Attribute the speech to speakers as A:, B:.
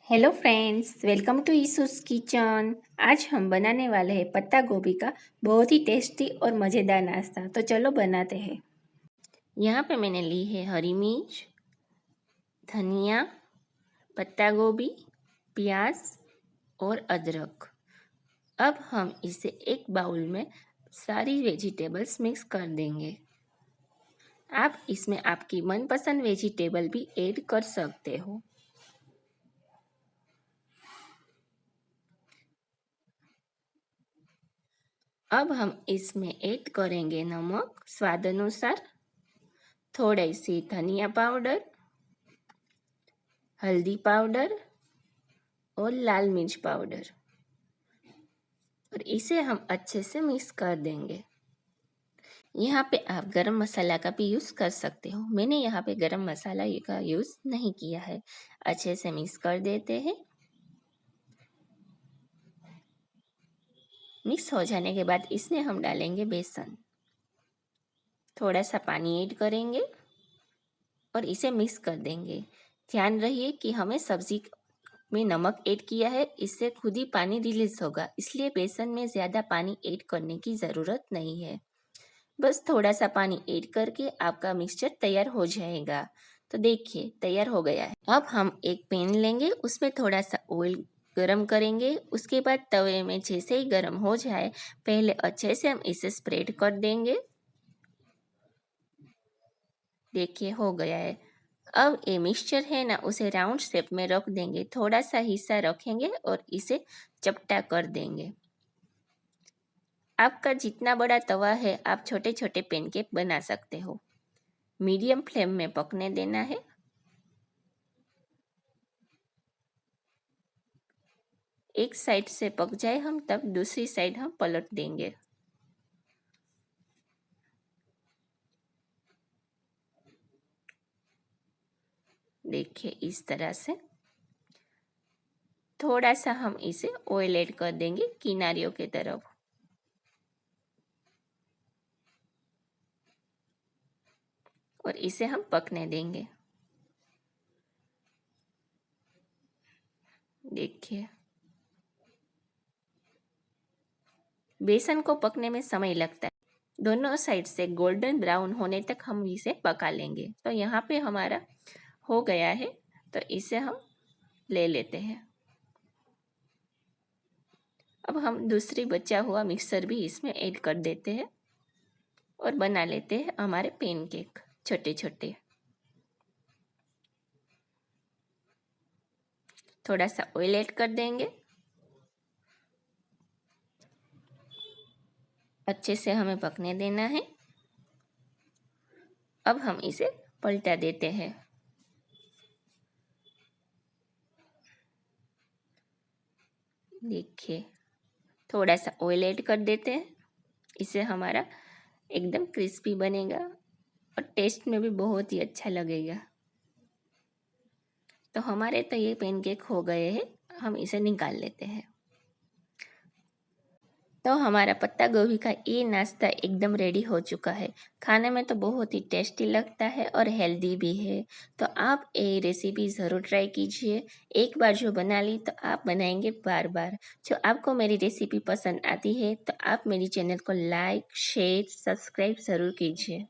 A: Hello friends, welcome to ईसूस kitchen. आज हम बनाने वाले हैं पत्ता गोभी का बहुत ही टेस्टी और मज़ेदार नाश्ता। तो चलो बनाते हैं। यहाँ पे मैंने ली है हरी मिर्च, धनिया, पत्ता गोभी, प्याज और अदरक। अब हम इसे एक बाउल में सारी वेजिटेबल्स मिक्स कर देंगे। आप इसमें आपकी मनपसंद वेजिटेबल भी ऐड कर सकते हो। अब हम इसमें ऐड करेंगे नमक स्वाद अनुसार, थोड़ी सी धनिया पाउडर, हल्दी पाउडर और लाल मिर्च पाउडर, और इसे हम अच्छे से मिक्स कर देंगे। यहाँ पे आप गरम मसाला का भी यूज़ कर सकते हो। मैंने यहाँ पे गरम मसाला का यूज़ नहीं किया है। अच्छे से मिक्स कर देते हैं। मिक्स हो जाने के बाद इसमें हम डालेंगे बेसन, थोड़ा सा पानी ऐड करेंगे और इसे मिक्स कर देंगे। ध्यान रहिए कि हमें सब्जी में नमक ऐड किया है, इससे खुद ही पानी रिलीज होगा, इसलिए बेसन में ज़्यादा पानी ऐड करने की ज़रूरत नहीं है। बस थोड़ा सा पानी ऐड करके आपका मिक्सचर तैयार हो जाएगा। तो देखिए तैयार हो गया है। अब हम एक पैन लेंगे, उसमें थोड़ा सा ऑयल गरम करेंगे। उसके बाद तवे में जैसे ही गरम हो जाए, पहले अच्छे से हम इसे स्प्रेड कर देंगे। देखिए हो गया है। अब ये मिक्सचर है ना, उसे राउंड शेप में रख देंगे। थोड़ा सा हिस्सा रखेंगे और इसे चपटा कर देंगे। आपका जितना बड़ा तवा है, आप छोटे छोटे पैनकेक बना सकते हो। मीडियम फ्लेम में पकने देना है। एक साइड से पक जाए हम, तब दूसरी साइड हम पलट देंगे। देखिए इस तरह से थोड़ा सा हम इसे ऑयल ऐड कर देंगे किनारियों के तरफ। और इसे हम पकने देंगे। देखिए बेसन को पकने में समय लगता है। दोनों साइड से गोल्डन ब्राउन होने तक हम इसे पका लेंगे। तो यहाँ पे हमारा हो गया है, तो इसे हम ले लेते हैं। अब हम दूसरी बचा हुआ मिक्सर भी इसमें ऐड कर देते हैं और बना लेते हैं हमारे पैनकेक छोटे छोटे। थोड़ा सा ऑयल ऐड कर देंगे। अच्छे से हमें पकने देना है। अब हम इसे पलटा देते हैं। देखिए थोड़ा सा ऑयल ऐड कर देते हैं। इससे हमारा एकदम क्रिस्पी बनेगा और टेस्ट में भी बहुत ही अच्छा लगेगा। तो हमारे तो ये पैनकेक हो गए हैं, हम इसे निकाल लेते हैं। तो हमारा पत्ता गोभी का ये नाश्ता एकदम रेडी हो चुका है। खाने में तो बहुत ही टेस्टी लगता है और हेल्दी भी है। तो आप ये रेसिपी ज़रूर ट्राई कीजिए। एक बार जो बना ली तो आप बनाएंगे बार बार। जो आपको मेरी रेसिपी पसंद आती है तो आप मेरी चैनल को लाइक शेयर सब्सक्राइब ज़रूर कीजिए।